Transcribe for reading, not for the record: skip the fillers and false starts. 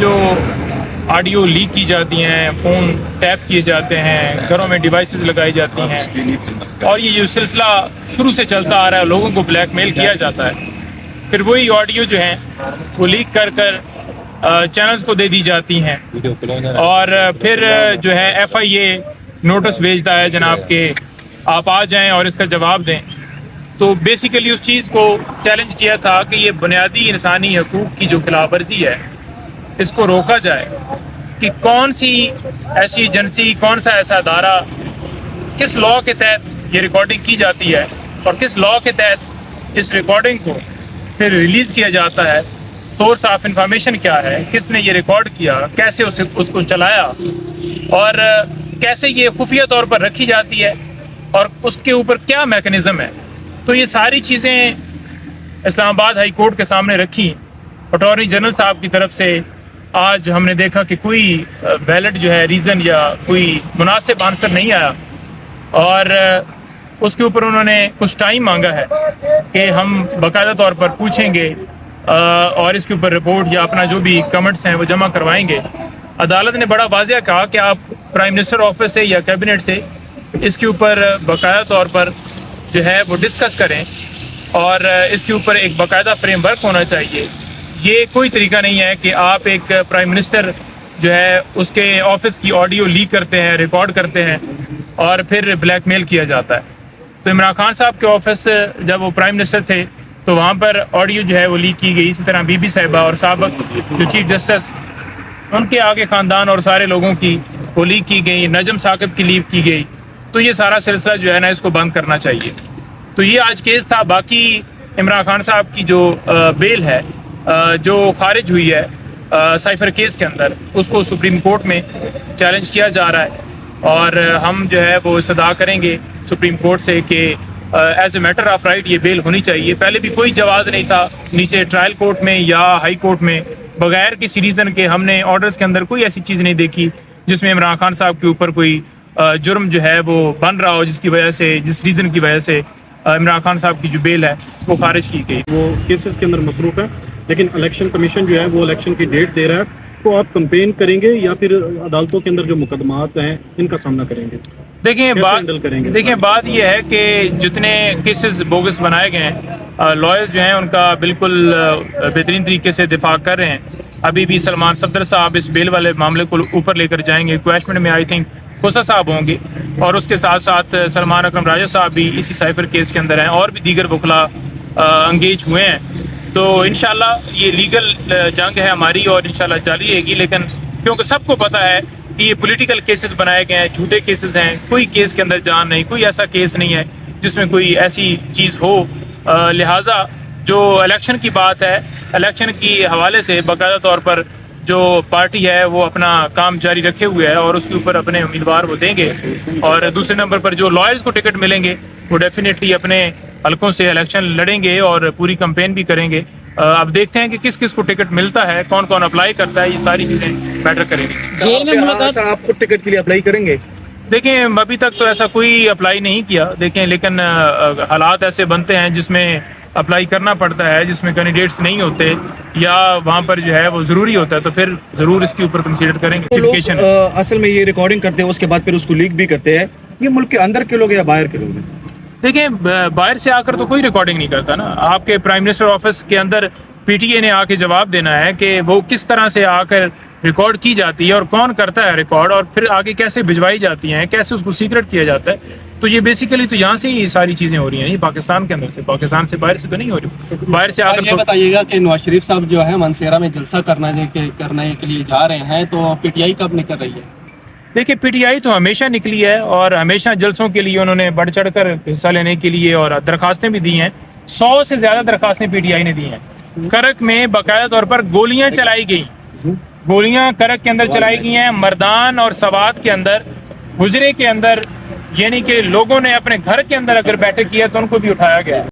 جو audio leak کی جاتی ہیں، فون ٹیپ کیے جاتے ہیں، گھروں میں ڈیوائسز لگائی جاتی ہیں، اور یہ جو سلسلہ شروع سے چلتا آ رہا ہے، لوگوں کو بلیک میل کیا جاتا ہے، پھر وہی آڈیو جو ہیں وہ لیک کر چینلز کو دے دی جاتی ہیں، اور پھر جو ہے ایف آئی اے نوٹس بھیجتا ہے جناب کہ آپ آ جائیں اور اس کا جواب دیں۔ تو بیسیکلی اس چیز کو چیلنج کیا تھا کہ یہ بنیادی انسانی حقوق کی جو خلاف ورزی ہے اس کو روکا جائے، کہ کون سی ایسی ایجنسی، کون سا ایسا ادارہ، کس لاء کے تحت یہ ریکارڈنگ کی جاتی ہے اور کس لاء کے تحت اس ریکارڈنگ کو پھر ریلیز کیا جاتا ہے، سورس آف انفارمیشن کیا ہے، کس نے یہ ریکارڈ کیا، کیسے اس کو چلایا، اور کیسے یہ خفیہ طور پر رکھی جاتی ہے، اور اس کے اوپر کیا میکنزم ہے۔ تو یہ ساری چیزیں اسلام آباد ہائی کورٹ کے سامنے رکھی۔ اٹارنی جنرل صاحب کی طرف سے آج ہم نے دیکھا کہ کوئی ویلڈ جو ہے ریزن یا کوئی مناسب آنسر نہیں آیا، اور اس کے اوپر انہوں نے کچھ ٹائم مانگا ہے کہ ہم باقاعدہ طور پر پوچھیں گے اور اس کے اوپر رپورٹ یا اپنا جو بھی کمنٹس ہیں وہ جمع کروائیں گے۔ عدالت نے بڑا واضح کہا کہ آپ پرائم منسٹر آفس سے یا کیبنٹ سے اس کے اوپر باقاعدہ طور پر جو ہے وہ ڈسکس کریں، اور اس کے اوپر ایک باقاعدہ فریم ورک ہونا چاہیے۔ یہ کوئی طریقہ نہیں ہے کہ آپ ایک پرائم منسٹر جو ہے اس کے آفس کی آڈیو لیک کرتے ہیں، ریکارڈ کرتے ہیں، اور پھر بلیک میل کیا جاتا ہے۔ تو عمران خان صاحب کے آفس جب وہ پرائم منسٹر تھے تو وہاں پر آڈیو جو ہے وہ لیک کی گئی، اسی طرح بی بی صاحبہ اور سابق جو چیف جسٹس ان کے آگے خاندان اور سارے لوگوں کی وہ لیک کی گئی، نجم ثاقب کی لیک کی گئی۔ تو یہ سارا سلسلہ جو ہے نا اس کو بند کرنا چاہیے۔ تو یہ آج کیس تھا۔ باقی عمران خان صاحب کی جو بیل ہے جو خارج ہوئی ہے سائفر کیس کے اندر، اس کو سپریم کورٹ میں چیلنج کیا جا رہا ہے، اور ہم جو ہے وہ استدعا کریں گے سپریم کورٹ سے کہ as a matter of right یہ بیل ہونی چاہیے۔ پہلے بھی کوئی جواز نہیں تھا نیچے ٹرائل کورٹ میں یا ہائی کورٹ میں، بغیر کسی ریزن کے ہم نے آرڈرز کے اندر کوئی ایسی چیز نہیں دیکھی جس میں عمران خان صاحب کے اوپر کوئی جرم جو ہے وہ بن رہا ہو، جس کی وجہ سے، جس ریزن کی وجہ سے عمران خان صاحب کی جو بیل ہے وہ خارج کی گئی۔ وہ کیسز کے اندر مصروف ہے، لیکن الیکشن کمیشن جو ہے وہ الیکشن کی ڈیٹ دے رہا ہے، تو آپ کمپین کریں گے یا پھر عدالتوں کے اندر جو مقدمات ہیں ان کا سامنا کریں گے؟ دیکھیں بات یہ ہے کہ جتنے کیسز بوگس بنائے گئے ہیں، لائرز جو ہیں ان کا بالکل بہترین طریقے سے دفاع کر رہے ہیں۔ ابھی بھی سلمان صفدر صاحب اس بیل والے معاملے کو اوپر لے کر جائیں گے، کویشمنٹ میں آئی تھنک خوسا صاحب ہوں گے، اور اس کے ساتھ ساتھ سلمان اکرم راجہ صاحب بھی اسی سائفر کیس کے اندر ہیں، اور بھی دیگر وکلا انگیج ہوئے ہیں۔ تو انشاءاللہ یہ لیگل جنگ ہے ہماری، اور انشاءاللہ جاری رہے گی، لیکن کیونکہ سب کو پتہ ہے کہ یہ پولیٹیکل کیسز بنائے گئے ہیں، جھوٹے کیسز ہیں، کوئی کیس کے اندر جان نہیں، کوئی ایسا کیس نہیں ہے جس میں کوئی ایسی چیز ہو۔ لہٰذا جو الیکشن کی بات ہے، الیکشن کی حوالے سے باقاعدہ طور پر جو پارٹی ہے وہ اپنا کام جاری رکھے ہوئے ہے، اور اس کے اوپر اپنے امیدوار وہ دیں گے، اور دوسرے نمبر پر جو لائرز کو ٹکٹ ملیں گے وہ ڈیفینیٹلی اپنے حلقوں سے الیکشن لڑیں گے اور پوری کمپین بھی کریں گے۔ اب دیکھتے ہیں کہ کس کس کو ٹکٹ ملتا ہے، کون کون اپلائی کرتا ہے، یہ ساری چیزیں میٹر کریں گی۔ جیل میں ملاقات آپ خود ٹکٹ کے لیے اپلائی کریں گے؟ دیکھیں ابھی تک تو ایسا کوئی اپلائی نہیں کیا، دیکھیں لیکن حالات ایسے بنتے ہیں جس میں اپلائی کرنا پڑتا ہے، جس میں کینڈیڈیٹس نہیں ہوتے یا وہاں پر جو ہے وہ ضروری ہوتا ہے، تو پھر ضرور اس کے اوپر کنسیڈر کریں گے۔ لوگ اصل میں یہ ریکارڈنگ کرتے ہیں، اس کے بعد پھر اس کو لیک بھی کرتے ہیں، یہ ملک کے اندر کے لوگ یا باہر کے لوگ ہیں؟ دیکھیں باہر سے آ کر تو کوئی ریکارڈنگ نہیں کرتا نا۔ آپ کے پرائم منسٹر آفس کے اندر پی ٹی اے نے آ کے جواب دینا ہے کہ وہ کس طرح سے آ کر ریکارڈ کی جاتی ہے اور کون کرتا ہے ریکارڈ، اور پھر آگے کیسے بھجوائی جاتی ہیں، کیسے اس کو سیکرٹ کیا جاتا ہے۔ تو یہ بیسیکلی تو یہاں سے ہی ساری چیزیں ہو رہی ہیں، یہ پاکستان کے اندر سے، پاکستان سے باہر سے تو نہیں ہو رہی۔ باہر سے آ کر یہ بتائیے گا کہ نواز شریف صاحب جو ہے منصیرہ میں جلسہ کرنے کے لیے جا رہے ہیں، تو پی ٹی آئی کب نکل رہی ہے؟ دیکھیں پی ٹی آئی تو ہمیشہ نکلی ہے، اور ہمیشہ جلسوں کے لیے انہوں نے بڑھ چڑھ کر حصہ لینے کے لیے اور درخواستیں بھی دی ہیں۔ 100 سے زیادہ درخواستیں پی ٹی آئی نے دی ہیں۔ کرک میں باقاعدہ طور پر گولیاں چلائی گئیں، گولیاں کرک کے اندر چلائی گئی ہیں، مردان اور سوات کے اندر، حجرے کے اندر، یعنی کہ لوگوں نے اپنے گھر کے اندر اگر بیٹھے کیا تو ان کو بھی اٹھایا گیا۔